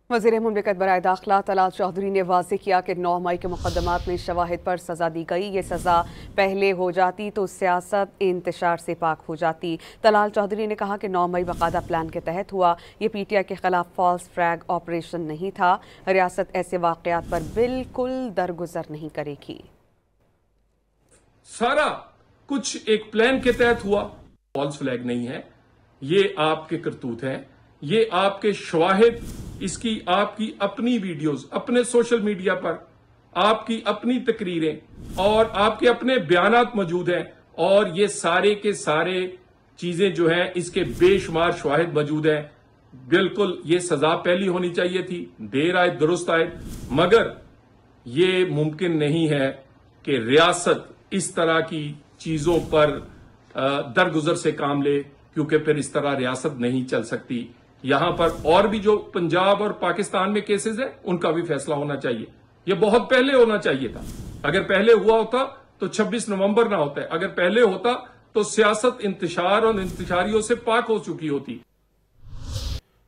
وزیر مملکت برائے داخلہ طلال چودھری نے واضح کیا کہ 9 مئی کے مقدمات میں شواہد پر سزا دی گئی۔ یہ سزا پہلے ہو جاتی تو سیاست انتشار سے پاک ہو جاتی۔ طلال چودھری نے کہا کہ 9 مئی باقاعدہ پلان کے تحت ہوا۔ یہ پی ٹی آئی کے خلاف فالس فلیگ آپریشن نہیں تھا۔ ریاست ایسے واقعات پر بالکل درگزر نہیں کرے گی۔ سارا کچھ ایک پلان کے تحت ہوا، فالس فلیگ نہیں ہے۔ یہ آپ کے کرتوت ہیں، یہ آپ کے شواہد، اس کی آپ کی اپنی ویڈیوز اپنے سوشل میڈیا پر، آپ کی اپنی تقریریں اور آپ کے اپنے بیانات موجود ہیں، اور یہ سارے کے سارے چیزیں جو ہیں اس کے بے شمار شواہد موجود ہیں۔ بالکل یہ سزا پہلی ہونی چاہیے تھی، دیر آئے درست آئے، مگر یہ ممکن نہیں ہے کہ ریاست اس طرح کی چیزوں پر درگزر سے کام لے، کیونکہ پھر اس طرح ریاست نہیں چل سکتی۔ یہاں پر اور بھی جو پنجاب اور پاکستان میں کیسز ہیں ان کا بھی فیصلہ ہونا چاہیے۔ یہ بہت پہلے ہونا چاہیے تھا۔ اگر پہلے ہوا ہوتا تو 26 نومبر نہ ہوتا ہے، اگر پہلے ہوتا تو سیاست انتشار اور انتشاریوں سے پاک ہو چکی ہوتی۔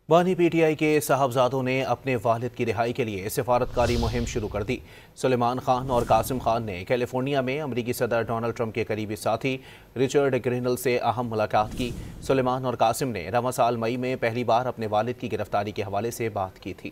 بانی پی ٹی آئی کے صاحبزادوں نے اپنے والد کی رہائی کے لیے سفارتکاری مہم شروع کر دی۔ سلیمان خان اور قاسم خان نے کیلیفورنیا میں امریکی صدر ڈونلڈ ٹرمپ کے قریبی ساتھی رچرڈ گرینل سے اہم ملاقات کی۔ سلیمان اور قاسم نے رواں سال مئی میں پہلی بار اپنے والد کی گرفتاری کے حوالے سے بات کی تھی۔